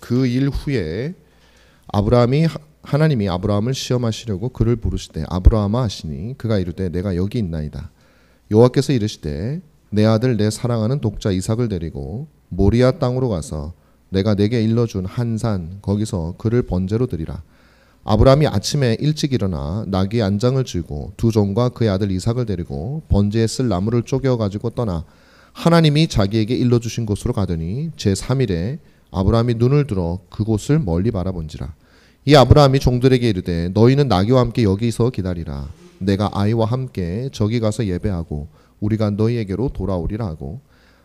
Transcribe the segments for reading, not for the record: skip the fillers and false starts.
그 일 후에 하나님이 아브라함을 시험하시려고 그를 부르시되 아브라함아 하시니 그가 이르되 내가 여기 있나이다. 여호와께서 이르시되 내 아들 내 사랑하는 독자 이삭을 데리고 모리아 땅으로 가서 내가 내게 일러준 한 산 거기서 그를 번제로 드리라. 아브라함이 아침에 일찍 일어나 나귀의 안장을 쥐고 두 종과 그의 아들 이삭을 데리고 번제에 쓸 나무를 쪼개어 가지고 떠나 하나님이 자기에게 일러주신 곳으로 가더니 제3일에 아브라함이 눈을 들어 그곳을 멀리 바라본지라. 이 아브라함이 종들에게 이르되 너희는 나귀와 함께 여기서 기다리라. 내가 아이와 함께 저기 가서 예배하고 우리가 너희에게로 돌아오리라 하고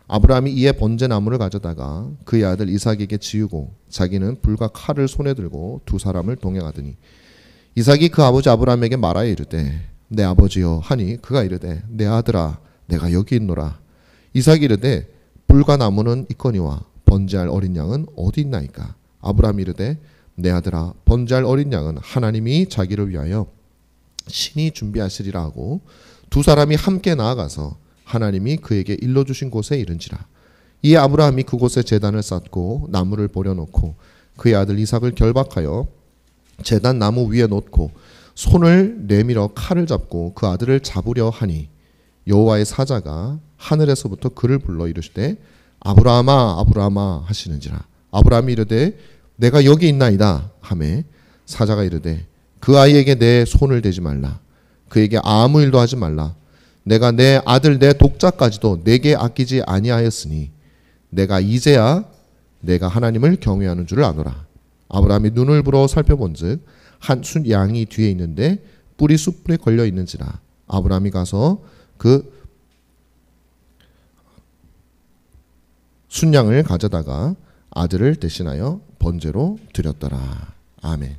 아브라함이 이에 번제 나무를 가져다가 그의 아들 이삭에게 지우고 자기는 불과 칼을 손에 들고 두 사람을 동행하더니 이삭이 그 아버지 아브라함에게 말하여 이르되 내 아버지여 하니 그가 이르되 내 아들아 내가 여기 있노라. 이삭이 이르되 불과 나무는 있거니와 번제할 어린 양은 어디 있나이까. 아브라함이 이르되 내 아들아 번제할 어린 양은 하나님이 자기를 위하여 신이 준비하시리라 하고 두 사람이 함께 나아가서 하나님이 그에게 일러주신 곳에 이른지라. 이에 아브라함이 그곳에 제단을 쌓고 나무를 버려놓고 그의 아들 이삭을 결박하여 제단 나무 위에 놓고 손을 내밀어 칼을 잡고 그 아들을 잡으려 하니 여호와의 사자가 하늘에서부터 그를 불러 이르시되 아브라함아 아브라함아 하시는지라. 아브라함이 이르되 내가 여기 있나이다 하매 사자가 이르되 그 아이에게 내 손을 대지 말라. 그에게 아무 일도 하지 말라. 내가 내 아들 내 독자까지도 내게 아끼지 아니하였으니 내가 이제야 내가 하나님을 경외하는 줄을 아노라. 아브라함이 눈을 불어 살펴본즉 한 순 양이 뒤에 있는데 뿔이 숯불에 걸려 있는지라. 아브라함이 가서 그 순양을 가져다가 아들을 대신하여 번제로 드렸더라. 아멘.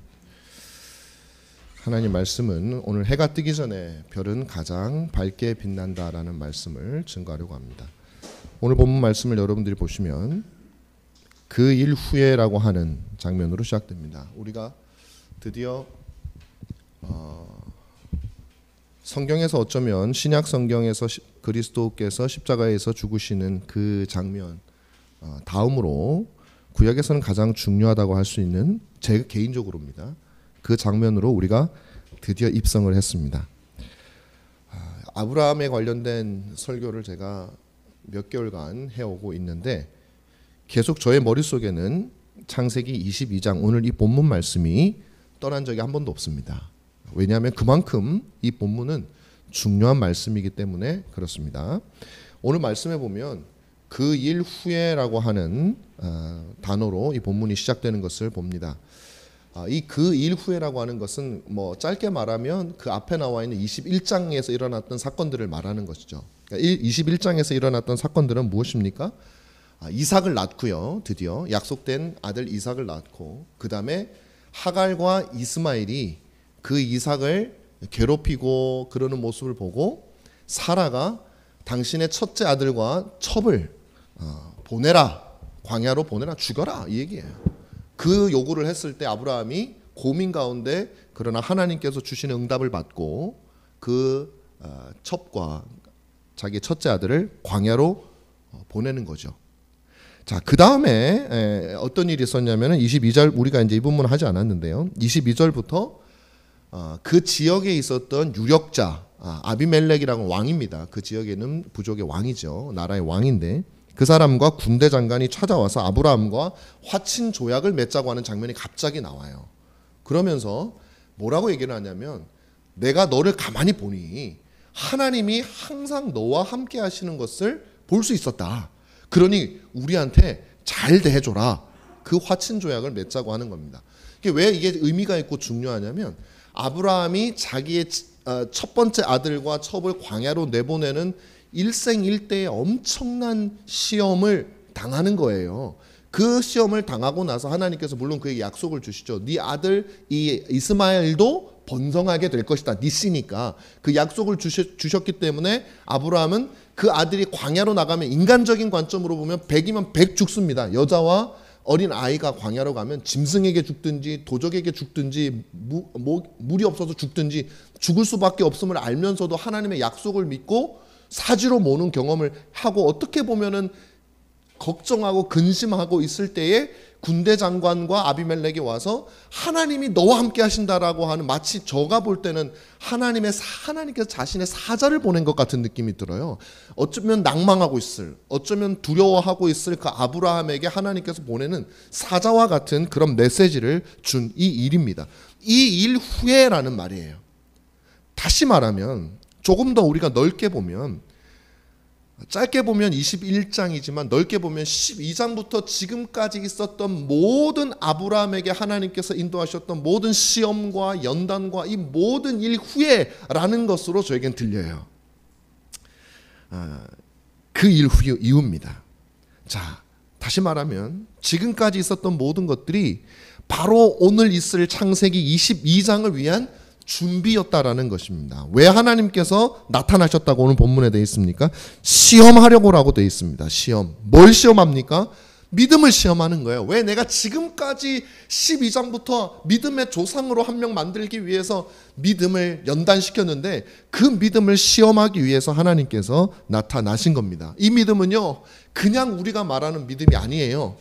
하나님 말씀은 오늘 해가 뜨기 전에 별은 가장 밝게 빛난다라는 말씀을 증거하려고 합니다. 오늘 본문 말씀을 여러분들이 보시면 그 일 후에라고 하는 장면으로 시작됩니다. 우리가 드디어 성경에서 어쩌면 신약 성경에서 그리스도께서 십자가에서 죽으시는 그 장면 다음으로 구약에서는 가장 중요하다고 할 수 있는 제 개인적으로입니다. 그 장면으로 우리가 드디어 입성을 했습니다. 아브라함에 관련된 설교를 제가 몇 개월간 해오고 있는데 계속 저의 머릿속에는 창세기 22장 오늘 이 본문 말씀이 떠난 적이 한 번도 없습니다. 왜냐하면 그만큼 이 본문은 중요한 말씀이기 때문에 그렇습니다. 오늘 말씀에 보면 그 일 후에라고 하는 단어로 이 본문이 시작되는 것을 봅니다. 이 그 일 후에라고 하는 것은 뭐 짧게 말하면 그 앞에 나와 있는 21장에서 일어났던 사건들을 말하는 것이죠. 그러니까 21장에서 일어났던 사건들은 무엇입니까? 이삭을 낳고요. 드디어 약속된 아들 이삭을 낳고 그 다음에 하갈과 이스마엘이 그 이삭을 괴롭히고 그러는 모습을 보고 사라가 당신의 첫째 아들과 첩을 보내라, 광야로 보내라, 죽여라 이 얘기예요. 그 요구를 했을 때 아브라함이 고민 가운데 그러나 하나님께서 주시는 응답을 받고 그 첩과 자기 첫째 아들을 광야로 보내는 거죠. 자, 그 다음에 어떤 일이 있었냐면은 22절 우리가 이제 이 부분은 하지 않았는데요. 22절부터 그 지역에 있었던 유력자 아비멜렉이라는 왕입니다. 그 지역에는 부족의 왕이죠. 나라의 왕인데 그 사람과 군대 장관이 찾아와서 아브라함과 화친 조약을 맺자고 하는 장면이 갑자기 나와요. 그러면서 뭐라고 얘기를 하냐면 내가 너를 가만히 보니 하나님이 항상 너와 함께 하시는 것을 볼 수 있었다. 그러니 우리한테 잘 대해줘라. 그 화친 조약을 맺자고 하는 겁니다. 왜 이게 의미가 있고 중요하냐면 아브라함이 자기의 첫 번째 아들과 첩을 광야로 내보내는 일생일대의 엄청난 시험을 당하는 거예요. 그 시험을 당하고 나서 하나님께서 물론 그에게 약속을 주시죠. 네 아들 이 이스마엘도 번성하게 될 것이다. 네 씨니까. 그 약속을 주셨기 때문에 아브라함은 그 아들이 광야로 나가면 인간적인 관점으로 보면 100이면 100 죽습니다. 여자와 어린 아이가 광야로 가면 짐승에게 죽든지 도적에게 죽든지 물이 없어서 죽든지 죽을 수밖에 없음을 알면서도 하나님의 약속을 믿고 사지로 모는 경험을 하고 어떻게 보면은 걱정하고 근심하고 있을 때에 군대 장관과 아비멜렉이 와서 하나님이 너와 함께 하신다라고 하는, 마치 저가 볼 때는 하나님께서 자신의 사자를 보낸 것 같은 느낌이 들어요. 어쩌면 낭망하고 있을, 어쩌면 두려워하고 있을 그 아브라함에게 하나님께서 보내는 사자와 같은 그런 메시지를 준 이 일입니다. 이 일 후에라는 말이에요. 다시 말하면 조금 더 우리가 넓게 보면, 짧게 보면 21장이지만 넓게 보면 12장부터 지금까지 있었던 모든 아브라함에게 하나님께서 인도하셨던 모든 시험과 연단과 이 모든 일 후에라는 것으로 저에겐 들려요. 그 일 이후입니다. 자, 다시 말하면 지금까지 있었던 모든 것들이 바로 오늘 있을 창세기 22장을 위한 준비였다라는 것입니다. 왜 하나님께서 나타나셨다고 오늘 본문에 되어 있습니까? 시험하려고라고 되어 있습니다. 시험. 뭘 시험합니까? 믿음을 시험하는 거예요. 왜? 내가 지금까지 12장부터 믿음의 조상으로 한 명 만들기 위해서 믿음을 연단시켰는데 그 믿음을 시험하기 위해서 하나님께서 나타나신 겁니다. 이 믿음은요, 그냥 우리가 말하는 믿음이 아니에요.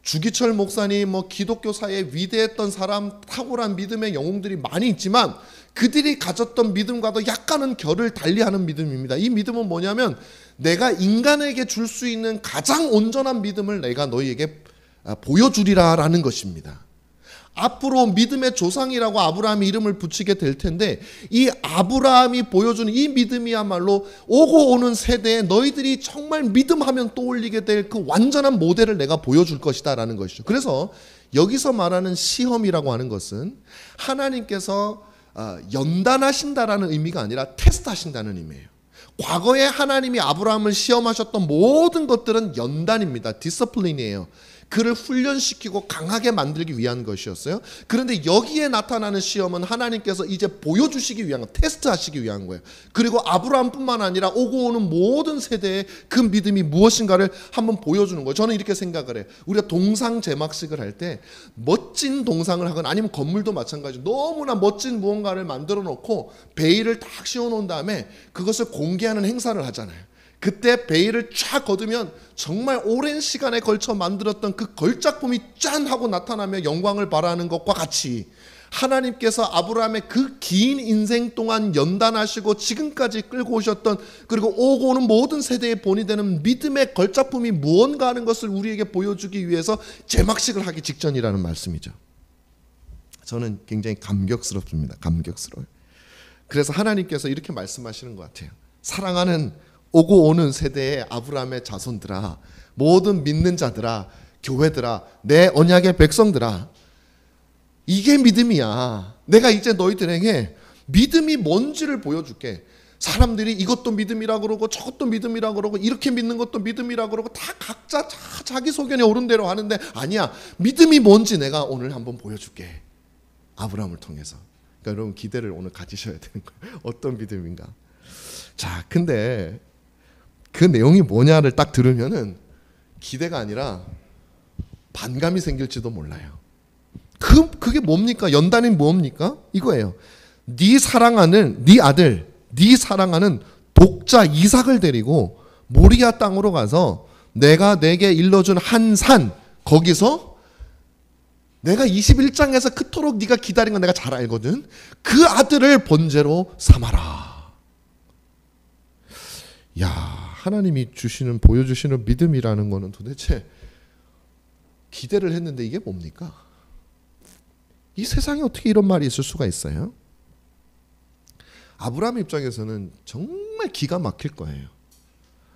주기철 목사님, 기독교사에 위대했던 사람, 탁월한 믿음의 영웅들이 많이 있지만 그들이 가졌던 믿음과도 약간은 결을 달리하는 믿음입니다. 이 믿음은 뭐냐면 내가 인간에게 줄 수 있는 가장 온전한 믿음을 내가 너희에게 보여주리라라는 것입니다. 앞으로 믿음의 조상이라고 아브라함이 이름을 붙이게 될 텐데 이 아브라함이 보여주는 이 믿음이야말로 오고 오는 세대에 너희들이 정말 믿음하면 떠올리게 될 그 완전한 모델을 내가 보여줄 것이다 라는 것이죠. 그래서 여기서 말하는 시험이라고 하는 것은 하나님께서 연단하신다라는 의미가 아니라 테스트하신다는 의미예요. 과거에 하나님이 아브라함을 시험하셨던 모든 것들은 연단입니다. 디서플린이에요. 그를 훈련시키고 강하게 만들기 위한 것이었어요. 그런데 여기에 나타나는 시험은 하나님께서 이제 보여주시기 위한 거, 테스트하시기 위한 거예요. 그리고 아브라함뿐만 아니라 오고 오는 모든 세대의 그 믿음이 무엇인가를 한번 보여주는 거예요. 저는 이렇게 생각을 해요. 우리가 동상 제막식을 할 때 멋진 동상을 하거나 아니면 건물도 마찬가지로 너무나 멋진 무언가를 만들어 놓고 베일을 딱 씌워놓은 다음에 그것을 공개하는 행사를 하잖아요. 그때 베일을 쫙 걷으면 정말 오랜 시간에 걸쳐 만들었던 그 걸작품이 짠 하고 나타나며 영광을 발하는 것과 같이 하나님께서 아브라함의 그 긴 인생 동안 연단하시고 지금까지 끌고 오셨던, 그리고 오고 오는 모든 세대의 본이 되는 믿음의 걸작품이 무언가 하는 것을 우리에게 보여주기 위해서 제막식을 하기 직전이라는 말씀이죠. 저는 굉장히 감격스럽습니다. 감격스러워요. 그래서 하나님께서 이렇게 말씀하시는 것 같아요. 사랑하는 오고 오는 세대의 아브라함의 자손들아, 모든 믿는 자들아, 교회들아, 내 언약의 백성들아, 이게 믿음이야. 내가 이제 너희들에게 믿음이 뭔지를 보여줄게. 사람들이 이것도 믿음이라 그러고 저것도 믿음이라 그러고 이렇게 믿는 것도 믿음이라 그러고 다 각자 자기 소견에 옳은 대로 하는데 아니야. 믿음이 뭔지 내가 오늘 한번 보여줄게. 아브라함을 통해서. 그러니까 여러분 기대를 오늘 가지셔야 되는 거예요. 어떤 믿음인가. 자, 근데 그 내용이 뭐냐를 딱 들으면은 기대가 아니라 반감이 생길지도 몰라요. 그게 뭡니까? 연단이 뭡니까? 이거예요. 네 사랑하는 네 아들, 네 사랑하는 독자 이삭을 데리고 모리아 땅으로 가서 내가 내게 일러준 한 산, 거기서 내가 21장에서 그토록 네가 기다린 건 내가 잘 알거든. 그 아들을 번제로 삼아라. 야, 하나님이 주시는, 보여주시는 믿음이라는 거는 도대체 기대를 했는데 이게 뭡니까? 이 세상에 어떻게 이런 말이 있을 수가 있어요? 아브라함 입장에서는 정말 기가 막힐 거예요.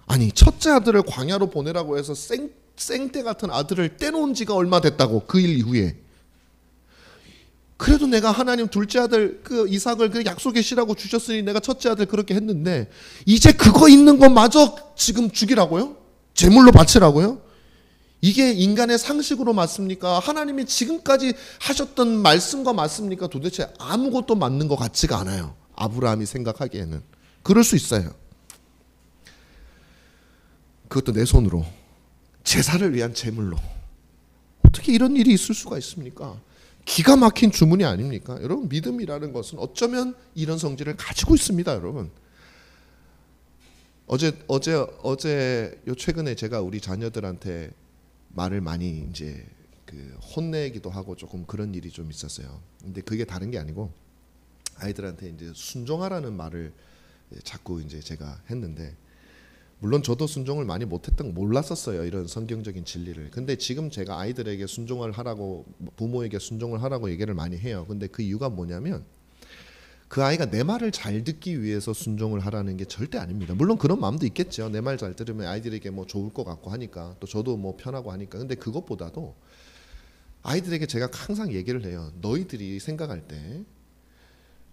아니, 첫째 아들을 광야로 보내라고 해서 생떼 같은 아들을 떼놓은 지가 얼마 됐다고, 그 일 이후에. 그래도 내가 하나님 둘째 아들 그 이삭을 그 약속의 씨라고 주셨으니 내가 첫째 아들 그렇게 했는데 이제 그거 있는 것마저 지금 죽이라고요? 제물로 바치라고요? 이게 인간의 상식으로 맞습니까? 하나님이 지금까지 하셨던 말씀과 맞습니까? 도대체 아무것도 맞는 것 같지가 않아요. 아브라함이 생각하기에는. 그럴 수 있어요. 그것도 내 손으로, 제사를 위한 제물로. 어떻게 이런 일이 있을 수가 있습니까? 기가 막힌 주문이 아닙니까? 여러분, 믿음이라는 것은 어쩌면 이런 성질을 가지고 있습니다. 여러분, 요 최근에 제가 우리 자녀들한테 말을 많이 이제 혼내기도 하고 조금 그런 일이 좀 있었어요. 근데 그게 다른 게 아니고 아이들한테 이제 순종하라는 말을 자꾸 이제 제가 했는데, 물론 저도 순종을 많이 못했던 거 몰랐었어요, 이런 성경적인 진리를. 근데 지금 제가 아이들에게 순종을 하라고, 부모에게 순종을 하라고 얘기를 많이 해요. 근데 그 이유가 뭐냐면 그 아이가 내 말을 잘 듣기 위해서 순종을 하라는 게 절대 아닙니다. 물론 그런 마음도 있겠죠. 내 말 잘 들으면 아이들에게 뭐 좋을 것 같고 하니까, 또 저도 뭐 편하고 하니까. 근데 그것보다도 아이들에게 제가 항상 얘기를 해요. 너희들이 생각할 때,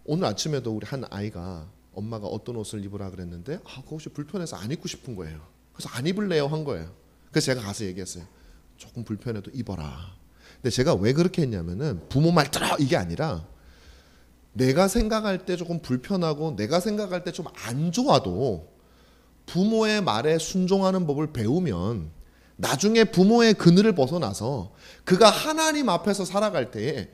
오늘 아침에도 우리 한 아이가 엄마가 어떤 옷을 입으라 그랬는데 그 옷이 불편해서 안 입고 싶은 거예요. 그래서 안 입을래요 한 거예요. 그래서 제가 가서 얘기했어요. 조금 불편해도 입어라. 근데 제가 왜 그렇게 했냐면은 부모 말 들어 이게 아니라, 내가 생각할 때 조금 불편하고 내가 생각할 때 좀 안 좋아도 부모의 말에 순종하는 법을 배우면 나중에 부모의 그늘을 벗어나서 그가 하나님 앞에서 살아갈 때에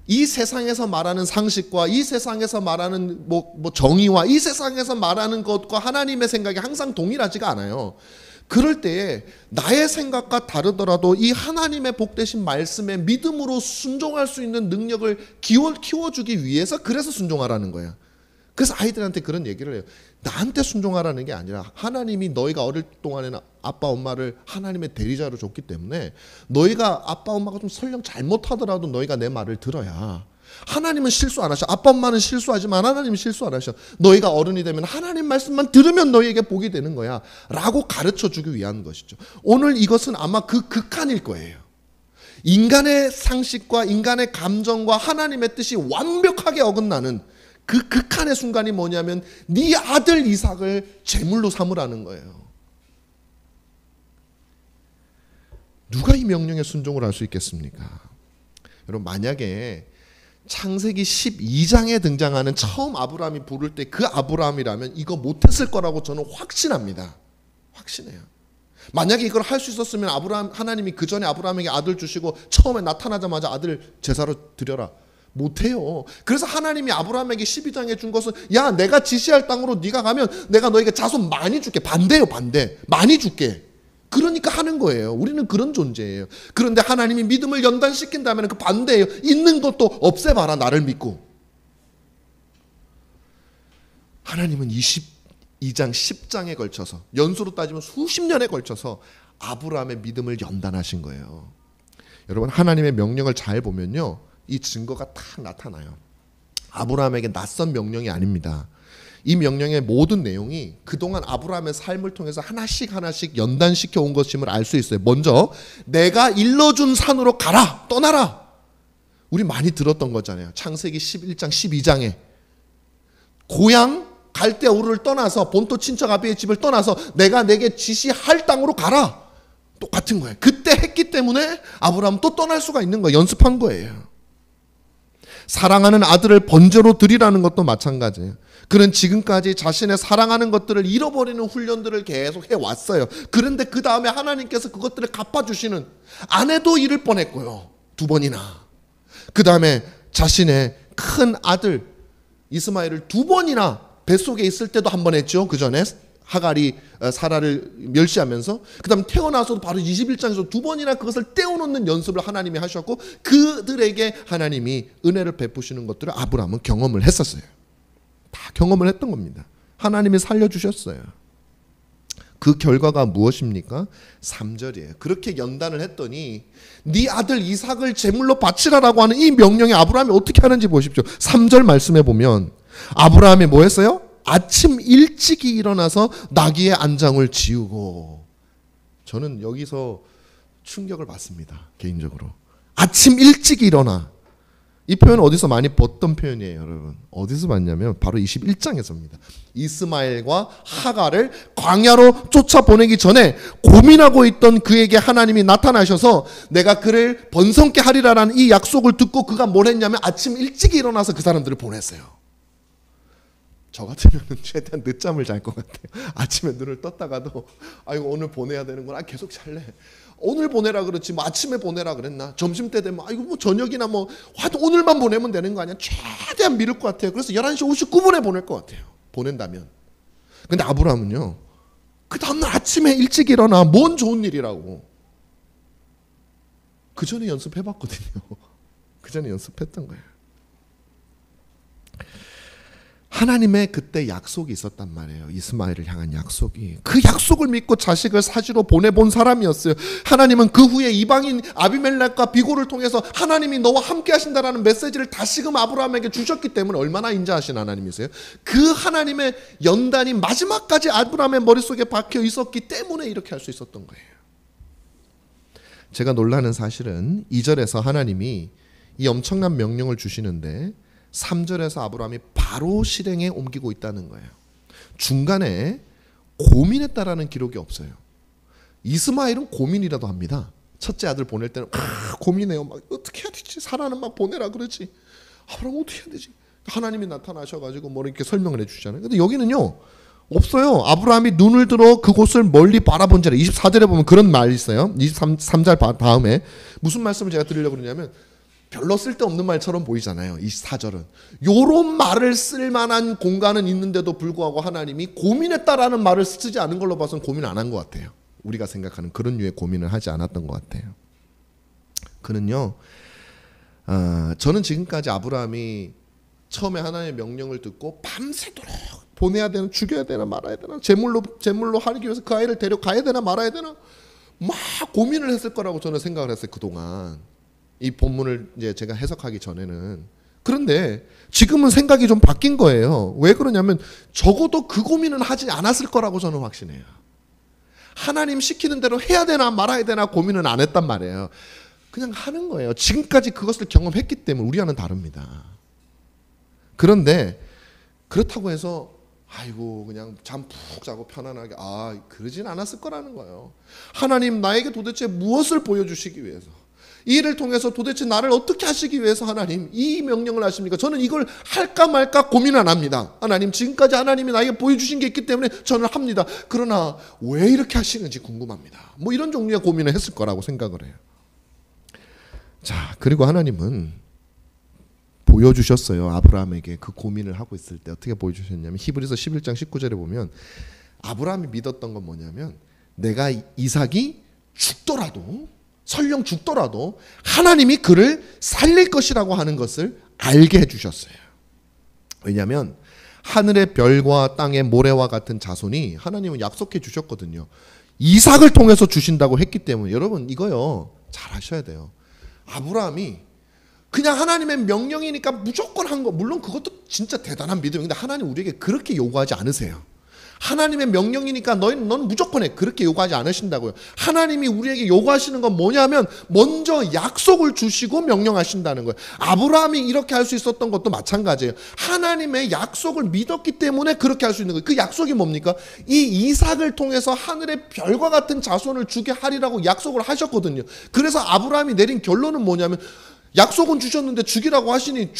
이 세상에서 말하는 상식과 이 세상에서 말하는 뭐 정의와 이 세상에서 말하는 것과 하나님의 생각이 항상 동일하지가 않아요. 그럴 때에 나의 생각과 다르더라도 이 하나님의 복되신 말씀에 믿음으로 순종할 수 있는 능력을 키워주기 위해서, 그래서 순종하라는 거야. 그래서 아이들한테 그런 얘기를 해요. 나한테 순종하라는 게 아니라 하나님이 너희가 어릴 동안에는 아빠 엄마를 하나님의 대리자로 줬기 때문에 너희가 아빠 엄마가 좀 설령 잘못하더라도 너희가 내 말을 들어야, 하나님은 실수 안 하셔. 아빠 엄마는 실수하지만 하나님은 실수 안 하셔. 너희가 어른이 되면 하나님 말씀만 들으면 너희에게 복이 되는 거야 라고 가르쳐주기 위한 것이죠. 오늘 이것은 아마 그 극한일 거예요. 인간의 상식과 인간의 감정과 하나님의 뜻이 완벽하게 어긋나는 그 극한의 순간이 뭐냐면 네 아들 이삭을 제물로 삼으라는 거예요. 누가 이 명령에 순종을 할 수 있겠습니까? 여러분, 만약에 창세기 12장에 등장하는 처음 아브라함이 부를 때 그 아브라함이라면 이거 못했을 거라고 저는 확신합니다. 확신해요. 만약에 이걸 할 수 있었으면 하나님이 그 전에 아브라함에게 아들 주시고 처음에 나타나자마자 아들 제사로 드려라. 못해요. 그래서 하나님이 아브라함에게 12장에 준 것은, 야, 내가 지시할 땅으로 네가 가면 내가 너에게 자손 많이 줄게. 반대요, 반대. 많이 줄게. 그러니까 하는 거예요. 우리는 그런 존재예요. 그런데 하나님이 믿음을 연단시킨다면 그 반대예요. 있는 것도 없애봐라, 나를 믿고. 하나님은 22장 10장에 걸쳐서, 연수로 따지면 수십 년에 걸쳐서 아브라함의 믿음을 연단하신 거예요. 여러분, 하나님의 명령을 잘 보면요, 이 증거가 딱 나타나요. 아브라함에게 낯선 명령이 아닙니다. 이 명령의 모든 내용이 그동안 아브라함의 삶을 통해서 하나씩 연단시켜 온 것임을 알 수 있어요. 먼저 내가 일러준 산으로 가라, 떠나라. 우리 많이 들었던 거잖아요. 창세기 11장 12장에 고향 갈대우르를 떠나서 본토 친척 아비의 집을 떠나서 내가 내게 지시할 땅으로 가라. 똑같은 거예요. 그때 했기 때문에 아브라함은 또 떠날 수가 있는 거예요. 연습한 거예요. 사랑하는 아들을 번제로 드리라는 것도 마찬가지예요. 그는 지금까지 자신의 사랑하는 것들을 잃어버리는 훈련들을 계속 해왔어요. 그런데 그 다음에 하나님께서 그것들을 갚아주시는, 아내도 잃을 뻔했고요, 2번이나. 그 다음에 자신의 큰 아들 이스마엘을 2번이나 뱃속에 있을 때도 한 번 했죠. 그 전에 하갈이 사라를 멸시하면서, 그 다음 태어나서도 바로 21장에서 2번이나 그것을 떼어놓는 연습을 하나님이 하셨고, 그들에게 하나님이 은혜를 베푸시는 것들을 아브라함은 경험을 했었어요. 다 경험을 했던 겁니다. 하나님이 살려주셨어요. 그 결과가 무엇입니까? 3절이에요. 그렇게 연단을 했더니 네 아들 이삭을 제물로 바치라라고 하는 이 명령에 아브라함이 어떻게 하는지 보십시오. 3절 말씀해 보면 아브라함이 뭐 했어요? 아침 일찍이 일어나서 나귀의 안장을 지우고. 저는 여기서 충격을 받습니다, 개인적으로. 아침 일찍이 일어나. 이 표현은 어디서 많이 봤던 표현이에요, 여러분. 어디서 봤냐면 바로 21장에서입니다. 이스마엘과 하갈을 광야로 쫓아보내기 전에 고민하고 있던 그에게 하나님이 나타나셔서 내가 그를 번성케 하리라라는 이 약속을 듣고 그가 뭘 했냐면 아침 일찍 일어나서 그 사람들을 보냈어요. 저 같으면 최대한 늦잠을 잘 것 같아요. 아침에 눈을 떴다가도 아이고 오늘 보내야 되는구나, 계속 잘래. 오늘 보내라 그렇지 뭐 아침에 보내라 그랬나, 점심때 되면 아이고 뭐 저녁이나 뭐 하여튼 오늘만 보내면 되는 거 아니야. 최대한 미룰 것 같아요. 그래서 11시 59분에 보낼 것 같아요, 보낸다면. 근데 아브라함은요, 그 다음날 아침에 일찍 일어나. 뭔 좋은 일이라고. 그 전에 연습해봤거든요. 그 전에 연습했던 거예요. 하나님의 그때 약속이 있었단 말이에요. 이스마엘을 향한 약속이. 그 약속을 믿고 자식을 사지로 보내본 사람이었어요. 하나님은 그 후에 이방인 아비멜렉과 비고를 통해서 하나님이 너와 함께 하신다라는 메시지를 다시금 아브라함에게 주셨기 때문에 얼마나 인자하신 하나님이세요. 그 하나님의 연단이 마지막까지 아브라함의 머릿속에 박혀 있었기 때문에 이렇게 할 수 있었던 거예요. 제가 놀라는 사실은 2절에서 하나님이 이 엄청난 명령을 주시는데 3절에서 아브라함이 바로 실행에 옮기고 있다는 거예요. 중간에 고민했다라는 기록이 없어요. 이스마엘은 고민이라도 합니다. 첫째 아들 보낼 때는 고민해요. 막 어떻게 해야 되지? 사라는 막 보내라 그러지. 아브라함 어떻게 해야 되지? 하나님이 나타나셔가지고 뭐 이렇게 설명을 해주잖아요. 근데 여기는요 없어요. 아브라함이 눈을 들어 그곳을 멀리 바라본지라. 24절에 보면 그런 말이 있어요. 23절 다음에 무슨 말씀을 제가 드리려고 그러냐면 별로 쓸데없는 말처럼 보이잖아요. 24절은. 요런 말을 쓸 만한 공간은 있는데도 불구하고 하나님이 고민했다라는 말을 쓰지 않은 걸로 봐서는 고민 안 한 것 같아요. 우리가 생각하는 그런 류의 고민을 하지 않았던 것 같아요. 그는요. 저는 지금까지 아브라함이 처음에 하나님의 명령을 듣고 밤새도록 보내야 되나 죽여야 되나 말아야 되나 제물로 하기 위해서 그 아이를 데려가야 되나 말아야 되나 막 고민을 했을 거라고 저는 생각을 했어요. 그동안. 이 본문을 이제 제가 해석하기 전에는. 그런데 지금은 생각이 좀 바뀐 거예요. 왜 그러냐면 적어도 그 고민은 하지 않았을 거라고 저는 확신해요. 하나님 시키는 대로 해야 되나 말아야 되나 고민은 안 했단 말이에요. 그냥 하는 거예요. 지금까지 그것을 경험했기 때문에 우리와는 다릅니다. 그런데 그렇다고 해서 아이고 그냥 잠 푹 자고 편안하게 그러진 않았을 거라는 거예요. 하나님 나에게 도대체 무엇을 보여주시기 위해서 이 일을 통해서 도대체 나를 어떻게 하시기 위해서 하나님 이 명령을 하십니까? 저는 이걸 할까 말까 고민 안 합니다. 하나님 지금까지 하나님이 나에게 보여주신 게 있기 때문에 저는 합니다. 그러나 왜 이렇게 하시는지 궁금합니다. 뭐 이런 종류의 고민을 했을 거라고 생각을 해요. 자, 그리고 하나님은 보여주셨어요. 아브라함에게 그 고민을 하고 있을 때 어떻게 보여주셨냐면 히브리서 11장 19절에 보면 아브라함이 믿었던 건 뭐냐면 내가 이삭이 죽더라도 설령 죽더라도 하나님이 그를 살릴 것이라고 하는 것을 알게 해주셨어요. 왜냐하면 하늘의 별과 땅의 모래와 같은 자손이 하나님은 약속해 주셨거든요. 이삭을 통해서 주신다고 했기 때문에 여러분 이거요 잘 하셔야 돼요. 아브라함이 그냥 하나님의 명령이니까 무조건 한 거, 물론 그것도 진짜 대단한 믿음인데 하나님 우리에게 그렇게 요구하지 않으세요. 하나님의 명령이니까 너는 무조건 해. 그렇게 요구하지 않으신다고요. 하나님이 우리에게 요구하시는 건 뭐냐면 먼저 약속을 주시고 명령하신다는 거예요. 아브라함이 이렇게 할 수 있었던 것도 마찬가지예요. 하나님의 약속을 믿었기 때문에 그렇게 할 수 있는 거예요. 그 약속이 뭡니까? 이 이삭을 통해서 하늘의 별과 같은 자손을 주게 하리라고 약속을 하셨거든요. 그래서 아브라함이 내린 결론은 뭐냐면 약속은 주셨는데 죽이라고 하시니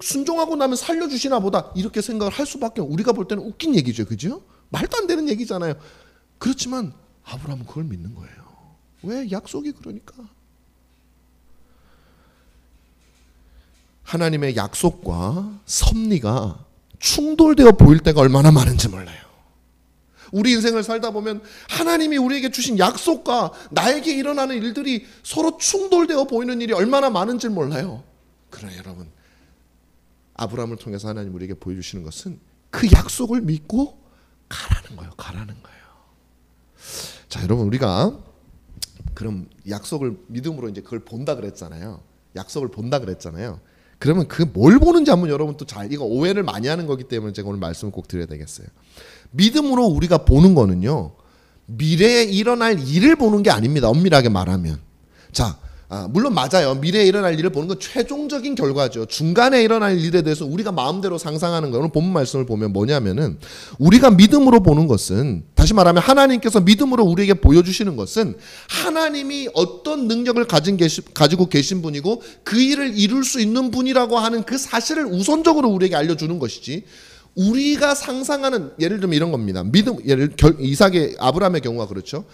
순종하고 나면 살려주시나 보다 이렇게 생각을 할 수밖에 우리가 볼 때는 웃긴 얘기죠. 그죠? 말도 안 되는 얘기잖아요. 그렇지만 아브라함은 그걸 믿는 거예요. 왜? 약속이 그러니까. 하나님의 약속과 섭리가 충돌되어 보일 때가 얼마나 많은지 몰라요. 우리 인생을 살다 보면 하나님이 우리에게 주신 약속과 나에게 일어나는 일들이 서로 충돌되어 보이는 일이 얼마나 많은지 몰라요. 그러나 여러분 아브라함을 통해서 하나님 우리에게 보여주시는 것은 그 약속을 믿고 가라는 거예요. 가라는 거예요. 자, 여러분 우리가 그럼 약속을 믿음으로 이제 그걸 본다 그랬잖아요. 약속을 본다 그랬잖아요. 그러면 그 뭘 보는지 한번 여러분 또 잘 이거 오해를 많이 하는 거기 때문에 제가 오늘 말씀을 꼭 드려야 되겠어요. 믿음으로 우리가 보는 거는요. 미래에 일어날 일을 보는 게 아닙니다. 엄밀하게 말하면. 자, 물론 맞아요. 미래에 일어날 일을 보는 건 최종적인 결과죠. 중간에 일어날 일에 대해서 우리가 마음대로 상상하는 거는 본문 말씀을 보면 뭐냐면은 우리가 믿음으로 보는 것은 다시 말하면 하나님께서 믿음으로 우리에게 보여주시는 것은 하나님이 어떤 능력을 가지고 계신 분이고 그 일을 이룰 수 있는 분이라고 하는 그 사실을 우선적으로 우리에게 알려주는 것이지 우리가 상상하는 예를 들면 이런 겁니다. 이삭의 아브라함의 경우가 그렇죠.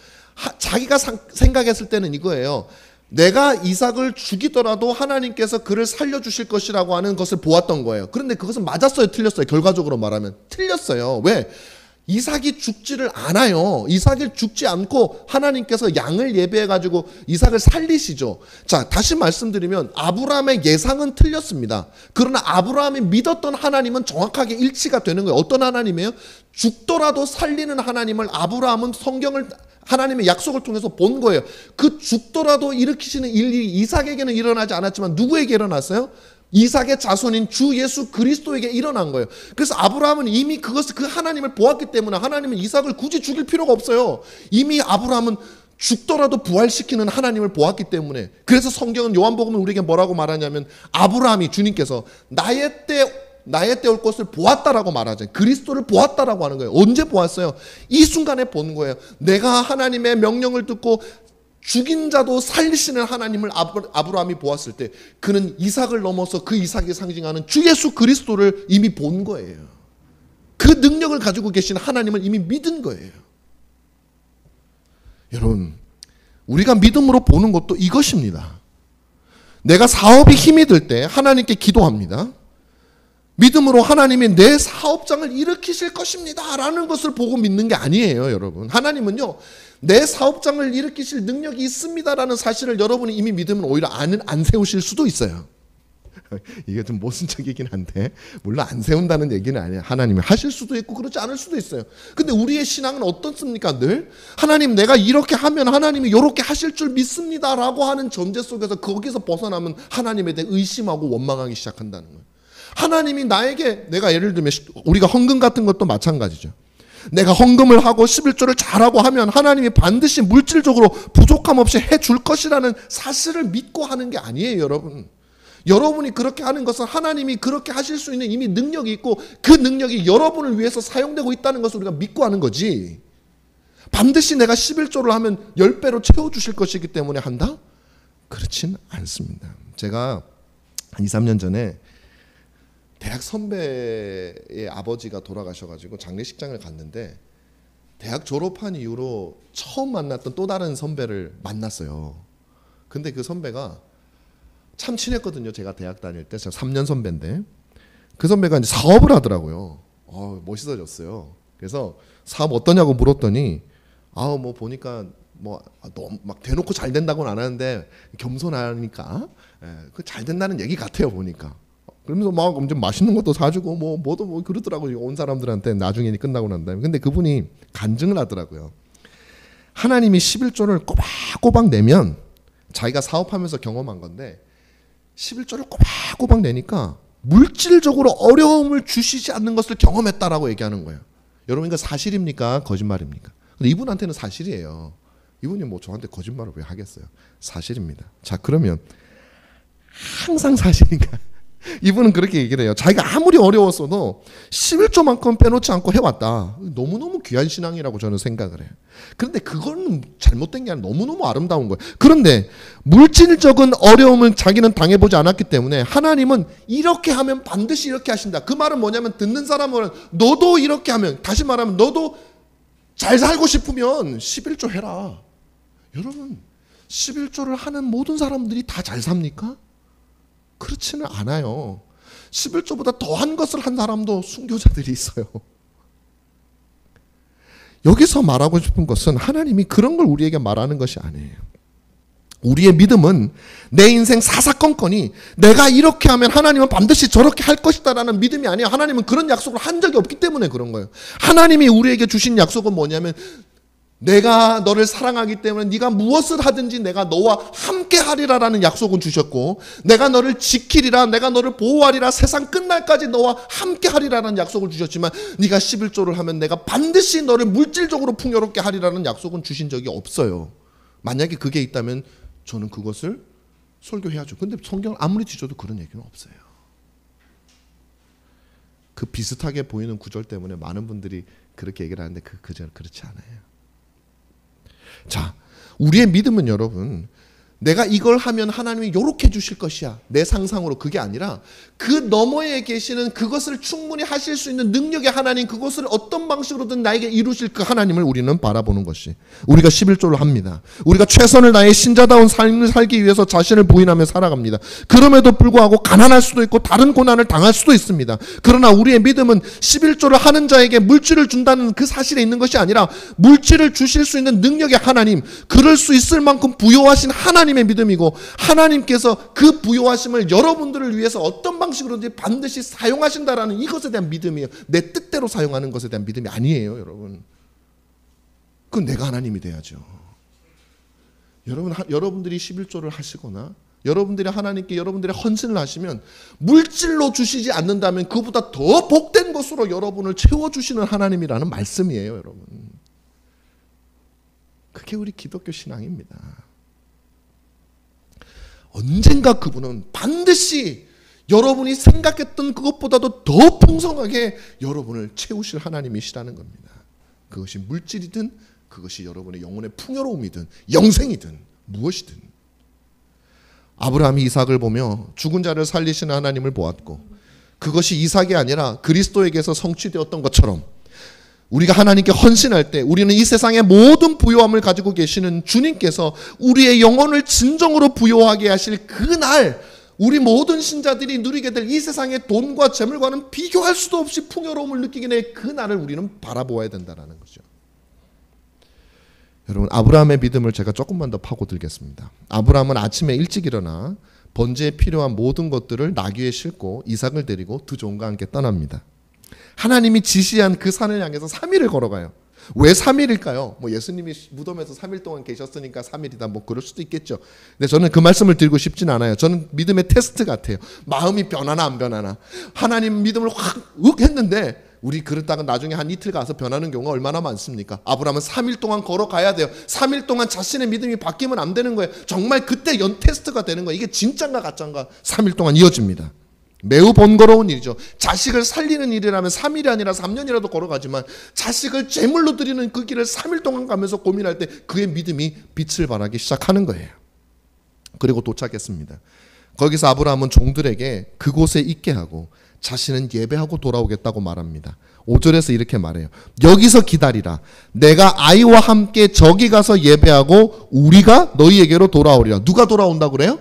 자기가 생각했을 때는 이거예요. 내가 이삭을 죽이더라도 하나님께서 그를 살려주실 것이라고 하는 것을 보았던 거예요. 그런데 그것은 맞았어요? 틀렸어요? 결과적으로 말하면 틀렸어요. 왜? 이삭이 죽지를 않아요. 이삭이 죽지 않고 하나님께서 양을 예배해가지고 이삭을 살리시죠. 자, 다시 말씀드리면 아브라함의 예상은 틀렸습니다. 그러나 아브라함이 믿었던 하나님은 정확하게 일치가 되는 거예요. 어떤 하나님이에요? 죽더라도 살리는 하나님을 아브라함은 성경을 하나님의 약속을 통해서 본 거예요. 그 죽더라도 일으키시는 일이 이삭에게는 일어나지 않았지만 누구에게 일어났어요? 이삭의 자손인 주 예수 그리스도에게 일어난 거예요. 그래서 아브라함은 이미 그 하나님을 보았기 때문에 하나님은 이삭을 굳이 죽일 필요가 없어요. 이미 아브라함은 죽더라도 부활시키는 하나님을 보았기 때문에. 그래서 성경은 요한복음은 우리에게 뭐라고 말하냐면 아브라함이 주님께서 나의 때 올 것을 보았다라고 말하잖아요. 그리스도를 보았다라고 하는 거예요. 언제 보았어요? 이 순간에 본 거예요. 내가 하나님의 명령을 듣고 죽인 자도 살리시는 하나님을 아브라함이 보았을 때 그는 이삭을 넘어서 그 이삭이 상징하는 주 예수 그리스도를 이미 본 거예요. 그 능력을 가지고 계신 하나님을 이미 믿은 거예요. 여러분, 우리가 믿음으로 보는 것도 이것입니다. 내가 사업이 힘이 들 때 하나님께 기도합니다. 믿음으로 하나님이 내 사업장을 일으키실 것입니다 라는 것을 보고 믿는 게 아니에요. 여러분, 하나님은요 내 사업장을 일으키실 능력이 있습니다라는 사실을 여러분이 이미 믿으면 오히려 안 세우실 수도 있어요. 이게 좀 모순적이긴 한데 물론 안 세운다는 얘기는 아니에요. 하나님이 하실 수도 있고 그렇지 않을 수도 있어요. 근데 우리의 신앙은 어떻습니까? 늘 하나님 내가 이렇게 하면 하나님이 이렇게 하실 줄 믿습니다라고 하는 전제 속에서 거기서 벗어나면 하나님에 대해 의심하고 원망하기 시작한다는 거예요. 하나님이 나에게, 내가 예를 들면 우리가 헌금 같은 것도 마찬가지죠. 내가 헌금을 하고 11조를 잘하고 하면 하나님이 반드시 물질적으로 부족함 없이 해줄 것이라는 사실을 믿고 하는 게 아니에요. 여러분, 여러분이 그렇게 하는 것은 하나님이 그렇게 하실 수 있는 이미 능력이 있고 그 능력이 여러분을 위해서 사용되고 있다는 것을 우리가 믿고 하는 거지, 반드시 내가 11조를 하면 10배로 채워주실 것이기 때문에 한다? 그렇진 않습니다. 제가 한 2, 3년 전에 대학 선배의 아버지가 돌아가셔가지고 장례식장을 갔는데 대학 졸업한 이후로 처음 만났던 또 다른 선배를 만났어요. 근데 그 선배가 참 친했거든요. 제가 대학 다닐 때. 제가 3년 선배인데 그 선배가 이제 사업을 하더라고요. 멋있어졌어요. 그래서 사업 어떠냐고 물었더니 뭐 보니까 너무 막 대놓고 잘 된다고는 안 하는데 겸손하니까 그 잘 된다는 얘기 같아요 보니까. 그러면서 막 좀 맛있는 것도 사주고 뭐도 그러더라고요. 온 사람들한테 나중에 끝나고 난 다음에. 근데 그분이 간증을 하더라고요. 하나님이 11조를 꼬박꼬박 내면, 자기가 사업하면서 경험한 건데 11조를 꼬박꼬박 내니까 물질적으로 어려움을 주시지 않는 것을 경험했다라고 얘기하는 거예요. 여러분, 이거 사실입니까? 거짓말입니까? 근데 이분한테는 사실이에요. 이분이 저한테 거짓말을 왜 하겠어요? 사실입니다. 자, 그러면 항상 사실인가? 이분은 그렇게 얘기를 해요. 자기가 아무리 어려웠어도 11조만큼 빼놓지 않고 해왔다. 너무너무 귀한 신앙이라고 저는 생각을 해요. 그런데 그건 잘못된 게 아니라 너무너무 아름다운 거예요. 그런데 물질적인 어려움을 자기는 당해보지 않았기 때문에 하나님은 이렇게 하면 반드시 이렇게 하신다. 그 말은 뭐냐면 듣는 사람은 너도 이렇게 하면, 다시 말하면 너도 잘 살고 싶으면 11조 해라. 여러분, 11조를 하는 모든 사람들이 다 잘 삽니까? 그렇지는 않아요. 11조보다 더한 것을 한 사람도 순교자들이 있어요. 여기서 말하고 싶은 것은 하나님이 그런 걸 우리에게 말하는 것이 아니에요. 우리의 믿음은 내 인생 사사건건이 내가 이렇게 하면 하나님은 반드시 저렇게 할 것이다 라는 믿음이 아니에요. 하나님은 그런 약속을 한 적이 없기 때문에 그런 거예요. 하나님이 우리에게 주신 약속은 뭐냐면 내가 너를 사랑하기 때문에 네가 무엇을 하든지 내가 너와 함께 하리라라는 약속은 주셨고, 내가 너를 지키리라, 내가 너를 보호하리라, 세상 끝날까지 너와 함께 하리라는 약속을 주셨지만 네가 11조를 하면 내가 반드시 너를 물질적으로 풍요롭게 하리라는 약속은 주신 적이 없어요. 만약에 그게 있다면 저는 그것을 설교해야죠. 근데 성경을 아무리 뒤져도 그런 얘기는 없어요. 그 비슷하게 보이는 구절 때문에 많은 분들이 그렇게 얘기를 하는데 그렇지 않아요. 자, 우리의 믿음은 여러분, 내가 이걸 하면 하나님이 이렇게 주실 것이야. 내 상상으로 그게 아니라 그 너머에 계시는 그것을 충분히 하실 수 있는 능력의 하나님, 그것을 어떤 방식으로든 나에게 이루실 그 하나님을 우리는 바라보는 것이 우리가 11조를 합니다. 우리가 최선을 다해 신자다운 삶을 살기 위해서 자신을 부인하며 살아갑니다. 그럼에도 불구하고 가난할 수도 있고 다른 고난을 당할 수도 있습니다. 그러나 우리의 믿음은 11조를 하는 자에게 물질을 준다는 그 사실에 있는 것이 아니라 물질을 주실 수 있는 능력의 하나님, 그럴 수 있을 만큼 부여하신 하나님의 믿음이고, 하나님께서 그 부여하심을 여러분들을 위해서 어떤 방식으로든지 반드시 사용하신다라는 이것에 대한 믿음이에요. 내 뜻대로 사용하는 것에 대한 믿음이 아니에요, 여러분. 그건 내가 하나님이 돼야죠. 여러분들이 11조를 하시거나 여러분들이 하나님께 여러분들의 헌신을 하시면 물질로 주시지 않는다면 그보다 더 복된 것으로 여러분을 채워주시는 하나님이라는 말씀이에요, 여러분. 그게 우리 기독교 신앙입니다. 언젠가 그분은 반드시 여러분이 생각했던 그것보다도 더 풍성하게 여러분을 채우실 하나님이시라는 겁니다. 그것이 물질이든 그것이 여러분의 영혼의 풍요로움이든 영생이든 무엇이든. 아브라함이 이삭을 보며 죽은 자를 살리시는 하나님을 보았고, 그것이 이삭이 아니라 그리스도에게서 성취되었던 것처럼 우리가 하나님께 헌신할 때 우리는 이 세상의 모든 부요함을 가지고 계시는 주님께서 우리의 영혼을 진정으로 부요하게 하실 그날, 우리 모든 신자들이 누리게 될 이 세상의 돈과 재물과는 비교할 수도 없이 풍요로움을 느끼게 될 그날을 우리는 바라보아야 된다는 거죠. 여러분, 아브라함의 믿음을 제가 조금만 더 파고들겠습니다. 아브라함은 아침에 일찍 일어나 번제에 필요한 모든 것들을 나귀에 싣고 이삭을 데리고 두 종과 함께 떠납니다. 하나님이 지시한 그 산을 향해서 3일을 걸어가요. 왜 3일일까요? 뭐 예수님이 무덤에서 3일 동안 계셨으니까 3일이다, 뭐 그럴 수도 있겠죠. 근데 저는 그 말씀을 드리고 싶진 않아요. 저는 믿음의 테스트 같아요. 마음이 변하나 안 변하나. 하나님 믿음을 확 했는데 우리 그렇다가 나중에 한 이틀 가서 변하는 경우가 얼마나 많습니까? 아브라함은 3일 동안 걸어가야 돼요. 3일 동안 자신의 믿음이 바뀌면 안 되는 거예요. 정말 그때 테스트가 되는 거예요. 이게 진짠가 가짠가 3일 동안 이어집니다. 매우 번거로운 일이죠. 자식을 살리는 일이라면 3일이 아니라 3년이라도 걸어가지만 자식을 제물로 드리는 그 길을 3일 동안 가면서 고민할 때 그의 믿음이 빛을 발하기 시작하는 거예요. 그리고 도착했습니다. 거기서 아브라함은 종들에게 그곳에 있게 하고 자신은 예배하고 돌아오겠다고 말합니다. 5절에서 이렇게 말해요. 여기서 기다리라. 내가 아이와 함께 저기 가서 예배하고 우리가 너희에게로 돌아오리라. 누가 돌아온다고 그래요?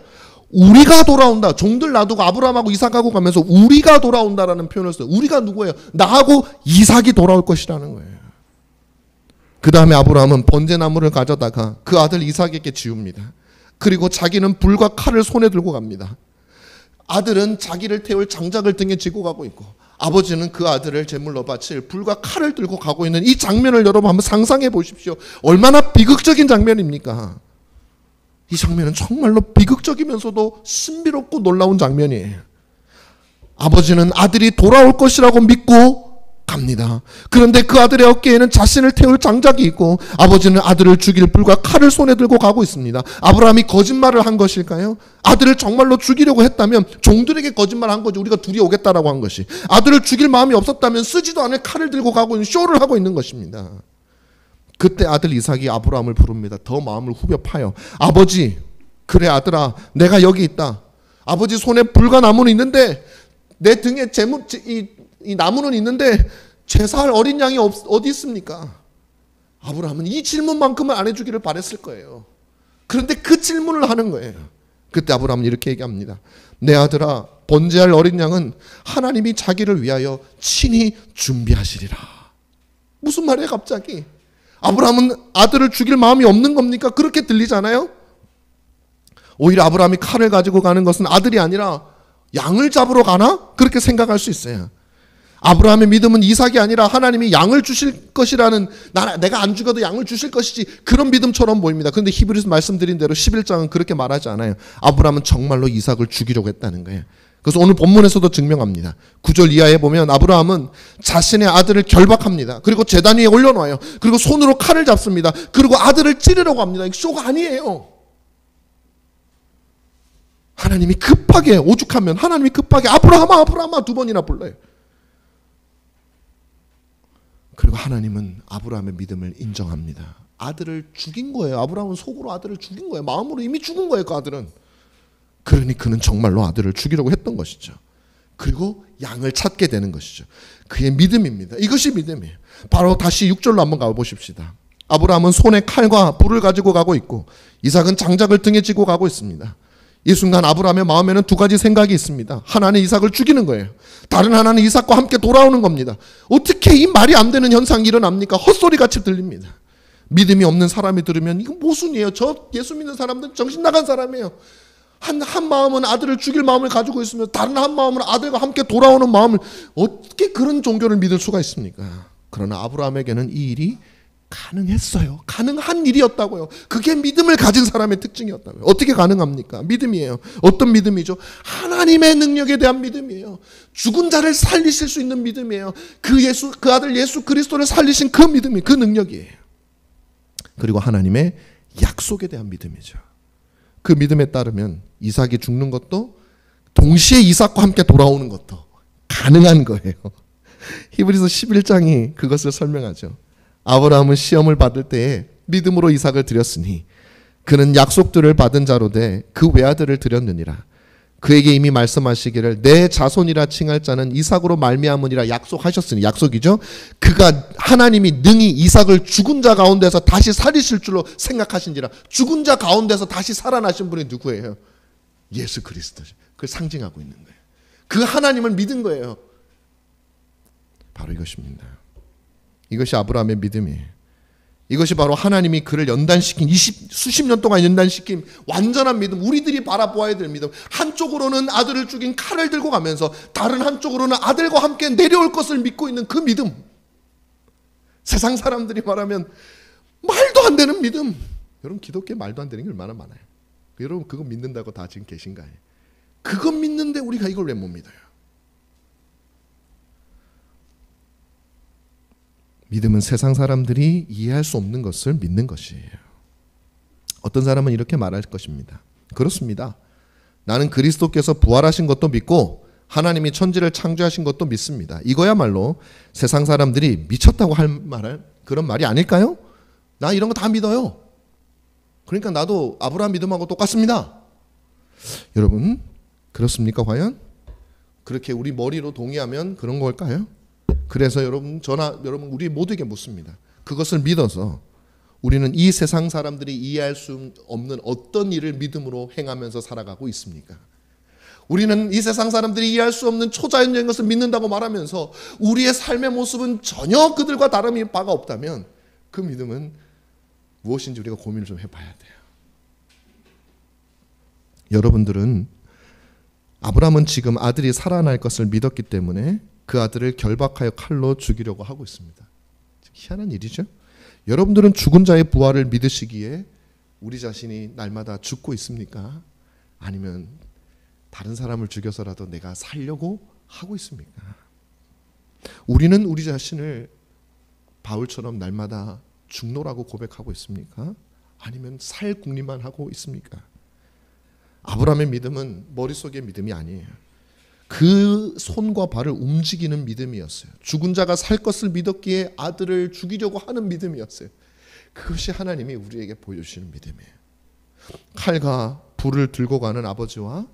우리가 돌아온다. 종들 놔두고 아브라함하고 이삭하고 가면서 우리가 돌아온다라는 표현을 써요. 우리가 누구예요? 나하고 이삭이 돌아올 것이라는 거예요. 그 다음에 아브라함은 번제나무를 가져다가 그 아들 이삭에게 지웁니다. 그리고 자기는 불과 칼을 손에 들고 갑니다. 아들은 자기를 태울 장작을 등에 지고 가고 있고, 아버지는 그 아들을 제물로 바칠 불과 칼을 들고 가고 있는 이 장면을 여러분 한번 상상해 보십시오. 얼마나 비극적인 장면입니까? 이 장면은 정말로 비극적이면서도 신비롭고 놀라운 장면이에요. 아버지는 아들이 돌아올 것이라고 믿고 갑니다. 그런데 그 아들의 어깨에는 자신을 태울 장작이 있고 아버지는 아들을 죽일 불과 칼을 손에 들고 가고 있습니다. 아브라함이 거짓말을 한 것일까요? 아들을 정말로 죽이려고 했다면 종들에게 거짓말한 거지. 우리가 둘이 오겠다라고 한 것이. 아들을 죽일 마음이 없었다면 쓰지도 않을 칼을 들고 가고 있는 쇼를 하고 있는 것입니다. 그때 아들 이삭이 아브라함을 부릅니다. 더 마음을 후벼 파요. 아버지, 그래 아들아, 내가 여기 있다. 아버지 손에 불과 나무는 있는데 내 등에 이 나무는 있는데 제사할 어린 양이 어디 있습니까? 아브라함은 이 질문만큼은 안 해주기를 바랬을 거예요. 그런데 그 질문을 하는 거예요. 그때 아브라함은 이렇게 얘기합니다. 내 아들아, 번제할 어린 양은 하나님이 자기를 위하여 친히 준비하시리라. 무슨 말이에요 갑자기? 아브라함은 아들을 죽일 마음이 없는 겁니까? 그렇게 들리잖아요. 오히려 아브라함이 칼을 가지고 가는 것은 아들이 아니라 양을 잡으러 가나? 그렇게 생각할 수 있어요. 아브라함의 믿음은 이삭이 아니라 하나님이 양을 주실 것이라는, 내가 안 죽어도 양을 주실 것이지, 그런 믿음처럼 보입니다. 그런데 히브리서 말씀드린 대로 11장은 그렇게 말하지 않아요. 아브라함은 정말로 이삭을 죽이려고 했다는 거예요. 그래서 오늘 본문에서도 증명합니다. 9절 이하에 보면 아브라함은 자신의 아들을 결박합니다. 그리고 제단 위에 올려놓아요. 그리고 손으로 칼을 잡습니다. 그리고 아들을 찌르려고 합니다. 이거 쇼가 아니에요. 하나님이 급하게, 오죽하면 하나님이 급하게 아브라함아 아브라함아 2번이나 불러요. 그리고 하나님은 아브라함의 믿음을 인정합니다. 아들을 죽인 거예요. 아브라함은 속으로 아들을 죽인 거예요. 마음으로 이미 죽은 거예요. 그 아들은. 그러니 그는 정말로 아들을 죽이려고 했던 것이죠. 그리고 양을 찾게 되는 것이죠. 그의 믿음입니다. 이것이 믿음이에요. 바로 다시 6절로 한번 가보십시다. 아브라함은 손에 칼과 불을 가지고 가고 있고 이삭은 장작을 등에 지고 가고 있습니다. 이 순간 아브라함의 마음에는 두 가지 생각이 있습니다. 하나는 이삭을 죽이는 거예요. 다른 하나는 이삭과 함께 돌아오는 겁니다. 어떻게 이 말이 안 되는 현상이 일어납니까? 헛소리같이 들립니다. 믿음이 없는 사람이 들으면 이거 모순이에요. 저 예수 믿는 사람들은 정신 나간 사람이에요. 한 마음은 아들을 죽일 마음을 가지고 있으면 다른 한 마음은 아들과 함께 돌아오는 마음을, 어떻게 그런 종교를 믿을 수가 있습니까? 그러나 아브라함에게는 이 일이 가능했어요. 가능한 일이었다고요. 그게 믿음을 가진 사람의 특징이었다고요. 어떻게 가능합니까? 믿음이에요. 어떤 믿음이죠? 하나님의 능력에 대한 믿음이에요. 죽은 자를 살리실 수 있는 믿음이에요. 그 아들 예수 그리스도를 살리신 그 믿음이, 그 능력이에요. 그리고 하나님의 약속에 대한 믿음이죠. 그 믿음에 따르면 이삭이 죽는 것도 동시에 이삭과 함께 돌아오는 것도 가능한 거예요. 히브리서 11장이 그것을 설명하죠. 아브라함은 시험을 받을 때에 믿음으로 이삭을 드렸으니 그는 약속들을 받은 자로 돼 그 외아들을 드렸느니라. 그에게 이미 말씀하시기를 내 자손이라 칭할 자는 이삭으로 말미암으리라 약속하셨으니, 약속이죠. 그가 하나님이 능히 이삭을 죽은 자 가운데서 다시 살리실 줄로 생각하신지라. 죽은 자 가운데서 다시 살아나신 분이 누구예요? 예수 그리스도죠. 그걸 상징하고 있는 거예요. 그 하나님을 믿은 거예요. 바로 이것입니다. 이것이 아브라함의 믿음이에요. 이것이 바로 하나님이 그를 연단시킨, 수십 년 동안 연단시킨 완전한 믿음, 우리들이 바라보아야 될 믿음. 한쪽으로는 아들을 죽인 칼을 들고 가면서 다른 한쪽으로는 아들과 함께 내려올 것을 믿고 있는 그 믿음. 세상 사람들이 말하면 말도 안 되는 믿음. 여러분, 기독교에 말도 안 되는 게 얼마나 많아요. 여러분, 그거 믿는다고 다 지금 계신가요? 그거 믿는데 우리가 이걸 왜 못 믿어요? 믿음은 세상 사람들이 이해할 수 없는 것을 믿는 것이에요. 어떤 사람은 이렇게 말할 것입니다. 그렇습니다. 나는 그리스도께서 부활하신 것도 믿고 하나님이 천지를 창조하신 것도 믿습니다. 이거야말로 세상 사람들이 미쳤다고 할 말할 그런 말이 아닐까요? 나 이런 거 다 믿어요. 그러니까 나도 아브라함 믿음하고 똑같습니다. 여러분, 그렇습니까 과연? 그렇게 우리 머리로 동의하면 그런 걸까요? 그래서 여러분, 여러분 우리 모두에게 묻습니다. 그것을 믿어서 우리는 이 세상 사람들이 이해할 수 없는 어떤 일을 믿음으로 행하면서 살아가고 있습니까? 우리는 이 세상 사람들이 이해할 수 없는 초자연적인 것을 믿는다고 말하면서 우리의 삶의 모습은 전혀 그들과 다름이 바가 없다면 그 믿음은 무엇인지 우리가 고민을 좀 해봐야 돼요. 여러분들은 아브라함은 지금 아들이 살아날 것을 믿었기 때문에 그 아들을 결박하여 칼로 죽이려고 하고 있습니다. 희한한 일이죠. 여러분들은 죽은 자의 부활을 믿으시기에 우리 자신이 날마다 죽고 있습니까? 아니면 다른 사람을 죽여서라도 내가 살려고 하고 있습니까? 우리는 우리 자신을 바울처럼 날마다 죽노라고 고백하고 있습니까? 아니면 살 궁리만 하고 있습니까? 아브라함의 믿음은 머릿속의 믿음이 아니에요. 그 손과 발을 움직이는 믿음이었어요. 죽은 자가 살 것을 믿었기에 아들을 죽이려고 하는 믿음이었어요. 그것이 하나님이 우리에게 보여주시는 믿음이에요. 칼과 불을 들고 가는 아버지와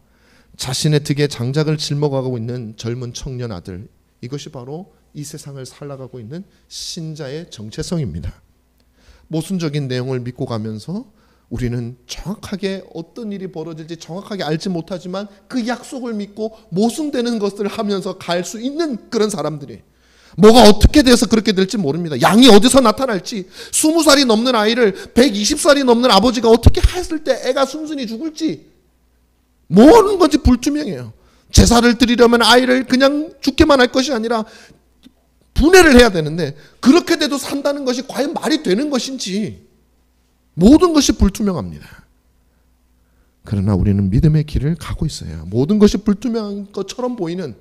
자신의 등에 장작을 짊어가고 있는 젊은 청년 아들, 이것이 바로 이 세상을 살아가고 있는 신자의 정체성입니다. 모순적인 내용을 믿고 가면서 우리는 정확하게 어떤 일이 벌어질지 정확하게 알지 못하지만 그 약속을 믿고 모순되는 것들을 하면서 갈 수 있는 그런 사람들이, 뭐가 어떻게 돼서 그렇게 될지 모릅니다. 양이 어디서 나타날지, 20살이 넘는 아이를 120살이 넘는 아버지가 어떻게 했을 때 애가 순순히 죽을지 모든 것이 불투명해요. 제사를 드리려면 아이를 그냥 죽게만 할 것이 아니라 분해를 해야 되는데 그렇게 돼도 산다는 것이 과연 말이 되는 것인지 모든 것이 불투명합니다. 그러나 우리는 믿음의 길을 가고 있어요. 모든 것이 불투명한 것처럼 보이는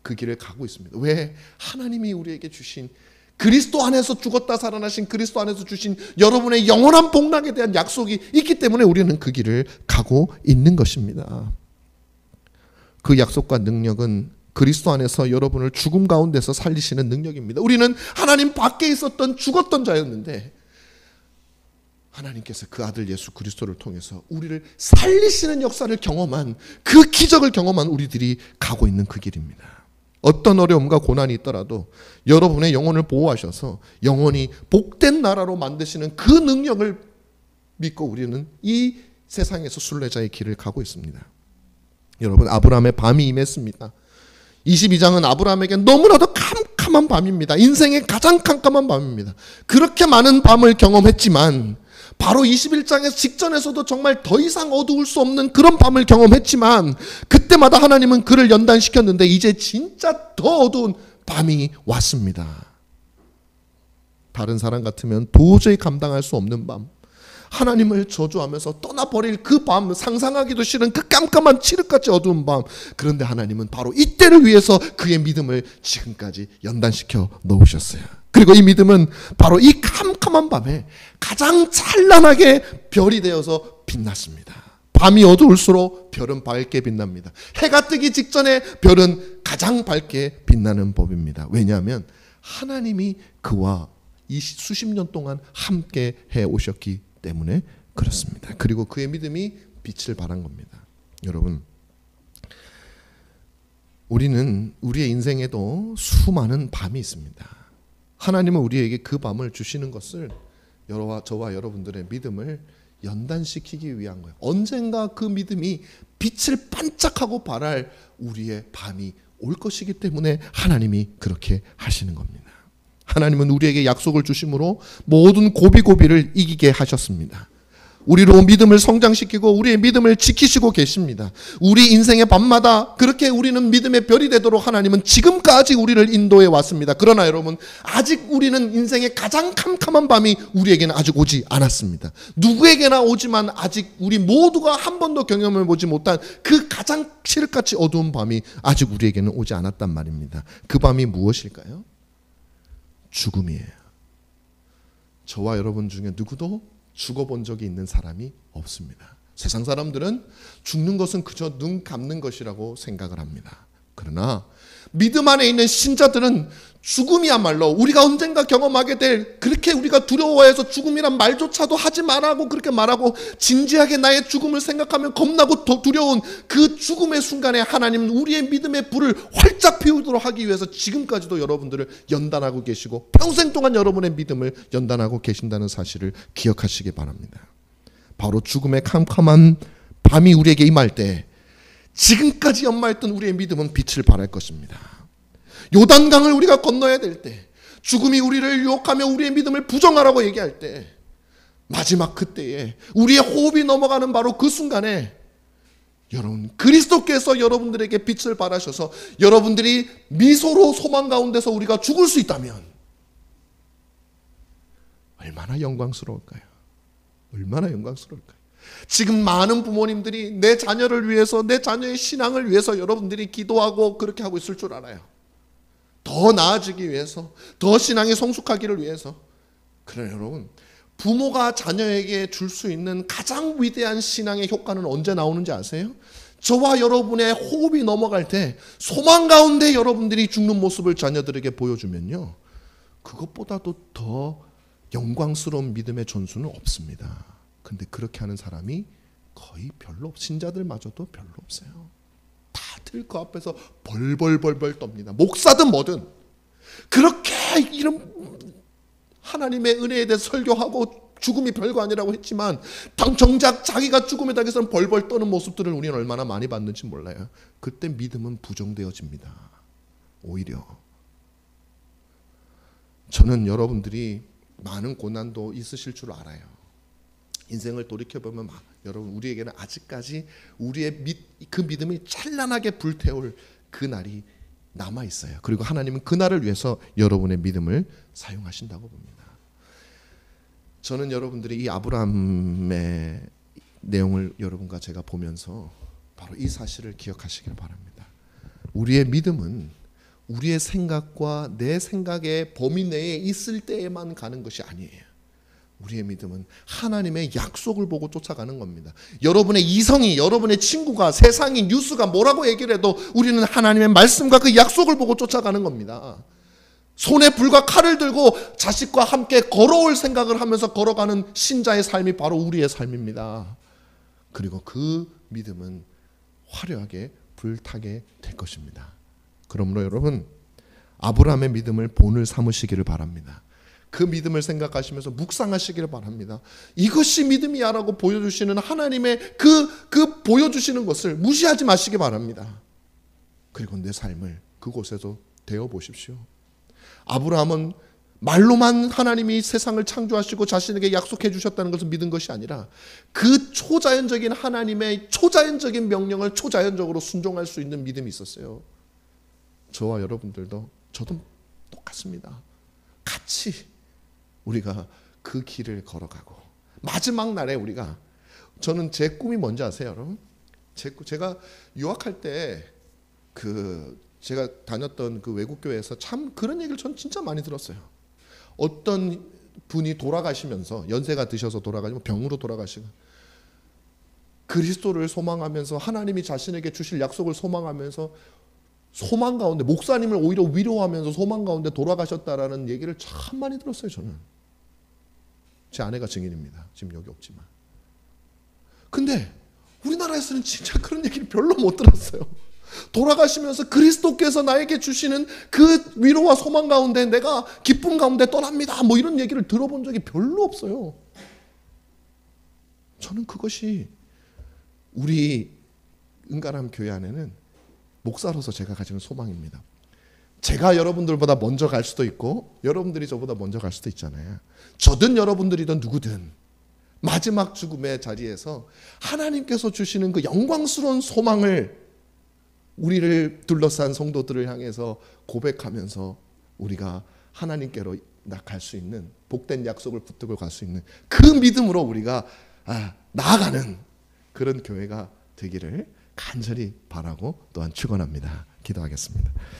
그 길을 가고 있습니다. 왜? 하나님이 우리에게 주신, 그리스도 안에서 죽었다 살아나신 그리스도 안에서 주신 여러분의 영원한 복락에 대한 약속이 있기 때문에 우리는 그 길을 가고 있는 것입니다. 그 약속과 능력은 그리스도 안에서 여러분을 죽음 가운데서 살리시는 능력입니다. 우리는 하나님 밖에 있었던 죽었던 자였는데 하나님께서 그 아들 예수 그리스도를 통해서 우리를 살리시는 역사를 경험한, 그 기적을 경험한 우리들이 가고 있는 그 길입니다. 어떤 어려움과 고난이 있더라도 여러분의 영혼을 보호하셔서 영원히 복된 나라로 만드시는 그 능력을 믿고 우리는 이 세상에서 순례자의 길을 가고 있습니다. 여러분, 아브라함의 밤이 임했습니다. 22장은 아브라함에게 너무나도 캄캄한 밤입니다. 인생의 가장 캄캄한 밤입니다. 그렇게 많은 밤을 경험했지만, 바로 21장에서 직전에서도 정말 더 이상 어두울 수 없는 그런 밤을 경험했지만, 그때마다 하나님은 그를 연단시켰는데 이제 진짜 더 어두운 밤이 왔습니다. 다른 사람 같으면 도저히 감당할 수 없는 밤, 하나님을 저주하면서 떠나버릴 그 밤, 상상하기도 싫은 그 깜깜한 칠흑같이 어두운 밤. 그런데 하나님은 바로 이때를 위해서 그의 믿음을 지금까지 연단시켜 놓으셨어요. 그리고 이 믿음은 바로 이 캄캄한 밤에 가장 찬란하게 별이 되어서 빛났습니다. 밤이 어두울수록 별은 밝게 빛납니다. 해가 뜨기 직전에 별은 가장 밝게 빛나는 법입니다. 왜냐하면 하나님이 그와 이 수십 년 동안 함께 해 오셨기 때문에 그렇습니다. 그리고 그의 믿음이 빛을 발한 겁니다. 여러분, 우리는 우리의 인생에도 수많은 밤이 있습니다. 하나님은 우리에게 그 밤을 주시는 것을 저와 여러분들의 믿음을 연단시키기 위한 거예요. 언젠가 그 믿음이 빛을 반짝하고 발할 우리의 밤이 올 것이기 때문에 하나님이 그렇게 하시는 겁니다. 하나님은 우리에게 약속을 주심으로 모든 고비고비를 이기게 하셨습니다. 우리로 믿음을 성장시키고 우리의 믿음을 지키시고 계십니다. 우리 인생의 밤마다 그렇게 우리는 믿음의 별이 되도록 하나님은 지금까지 우리를 인도해 왔습니다. 그러나 여러분, 아직 우리는 인생의 가장 캄캄한 밤이 우리에게는 아직 오지 않았습니다. 누구에게나 오지만 아직 우리 모두가 한 번도 경험해 보지 못한 그 가장 칠흑같이 어두운 밤이 아직 우리에게는 오지 않았단 말입니다. 그 밤이 무엇일까요? 죽음이에요. 저와 여러분 중에 누구도 죽어본 적이 있는 사람이 없습니다. 세상 사람들은 죽는 것은 그저 눈 감는 것이라고 생각을 합니다. 그러나 믿음 안에 있는 신자들은 죽음이야말로 우리가 언젠가 경험하게 될, 그렇게 우리가 두려워해서 죽음이란 말조차도 하지 말라고 그렇게 말하고 진지하게 나의 죽음을 생각하면 겁나고 더 두려운 그 죽음의 순간에 하나님은 우리의 믿음의 불을 활짝 피우도록 하기 위해서 지금까지도 여러분들을 연단하고 계시고 평생 동안 여러분의 믿음을 연단하고 계신다는 사실을 기억하시기 바랍니다. 바로 죽음의 캄캄한 밤이 우리에게 임할 때 지금까지 연마했던 우리의 믿음은 빛을 발할 것입니다. 요단강을 우리가 건너야 될 때, 죽음이 우리를 유혹하며 우리의 믿음을 부정하라고 얘기할 때, 마지막 그때에 우리의 호흡이 넘어가는 바로 그 순간에 여러분, 그리스도께서 여러분들에게 빛을 발하셔서 여러분들이 미소로 소망 가운데서 우리가 죽을 수 있다면 얼마나 영광스러울까요? 얼마나 영광스러울까요? 지금 많은 부모님들이 내 자녀를 위해서, 내 자녀의 신앙을 위해서 여러분들이 기도하고 그렇게 하고 있을 줄 알아요. 더 나아지기 위해서, 더 신앙이 성숙하기를 위해서. 그러나 여러분, 부모가 자녀에게 줄 수 있는 가장 위대한 신앙의 효과는 언제 나오는지 아세요? 저와 여러분의 호흡이 넘어갈 때 소망 가운데 여러분들이 죽는 모습을 자녀들에게 보여주면요, 그것보다도 더 영광스러운 믿음의 전수는 없습니다. 근데 그렇게 하는 사람이 거의 별로, 신자들마저도 별로 없어요. 다들 그 앞에서 벌벌벌벌 떱니다. 목사든 뭐든 그렇게 이런 하나님의 은혜에 대해 설교하고 죽음이 별거 아니라고 했지만 정작 자기가 죽음에 대해서는 벌벌 떠는 모습들을 우리는 얼마나 많이 봤는지 몰라요. 그때 믿음은 부정되어집니다. 오히려 저는 여러분들이 많은 고난도 있으실 줄 알아요. 인생을 돌이켜보면 여러분, 우리에게는 아직까지 우리의 그 믿음이 찬란하게 불태울 그 날이 남아있어요. 그리고 하나님은 그 날을 위해서 여러분의 믿음을 사용하신다고 봅니다. 저는 여러분들이 이 아브라함의 내용을 여러분과 제가 보면서 바로 이 사실을 기억하시길 바랍니다. 우리의 믿음은 우리의 생각과 내 생각의 범위 내에 있을 때에만 가는 것이 아니에요. 우리의 믿음은 하나님의 약속을 보고 쫓아가는 겁니다. 여러분의 이성이, 여러분의 친구가, 세상이, 뉴스가 뭐라고 얘기를 해도 우리는 하나님의 말씀과 그 약속을 보고 쫓아가는 겁니다. 손에 불과 칼을 들고 자식과 함께 걸어올 생각을 하면서 걸어가는 신자의 삶이 바로 우리의 삶입니다. 그리고 그 믿음은 화려하게 불타게 될 것입니다. 그러므로 여러분, 아브라함의 믿음을 본을 삼으시기를 바랍니다. 그 믿음을 생각하시면서 묵상하시기를 바랍니다. 이것이 믿음이야 라고 보여주시는 하나님의 그 보여주시는 것을 무시하지 마시기 바랍니다. 그리고 내 삶을 그곳에서 되어보십시오. 아브라함은 말로만 하나님이 세상을 창조하시고 자신에게 약속해 주셨다는 것을 믿은 것이 아니라 그 초자연적인 하나님의 초자연적인 명령을 초자연적으로 순종할 수 있는 믿음이 있었어요. 저와 여러분들도, 저도 똑같습니다. 같이 우리가 그 길을 걸어가고 마지막 날에 우리가, 저는 제 꿈이 뭔지 아세요, 여러분? 제가 유학할 때 제가 다녔던 그 외국 교회에서 참 그런 얘기를 전 진짜 많이 들었어요. 어떤 분이 돌아가시면서, 연세가 드셔서 돌아가시면, 병으로 돌아가시고, 그리스도를 소망하면서 하나님이 자신에게 주실 약속을 소망하면서 소망 가운데, 목사님을 오히려 위로하면서 소망 가운데 돌아가셨다라는 얘기를 참 많이 들었어요. 저는 제 아내가 증인입니다. 지금 여기 없지만. 근데 우리나라에서는 진짜 그런 얘기를 별로 못 들었어요. 돌아가시면서 그리스도께서 나에게 주시는 그 위로와 소망 가운데 내가 기쁨 가운데 떠납니다, 뭐 이런 얘기를 들어본 적이 별로 없어요. 저는 그것이 우리 은가람 교회 안에는 목사로서 제가 가지는 소망입니다. 제가 여러분들보다 먼저 갈 수도 있고 여러분들이 저보다 먼저 갈 수도 있잖아요. 저든 여러분들이든 누구든 마지막 죽음의 자리에서 하나님께서 주시는 그 영광스러운 소망을 우리를 둘러싼 성도들을 향해서 고백하면서 우리가 하나님께로 갈 수 있는, 복된 약속을 붙들고 갈 수 있는 그 믿음으로 우리가 나아가는 그런 교회가 되기를 간절히 바라고 또한 축원합니다. 기도하겠습니다.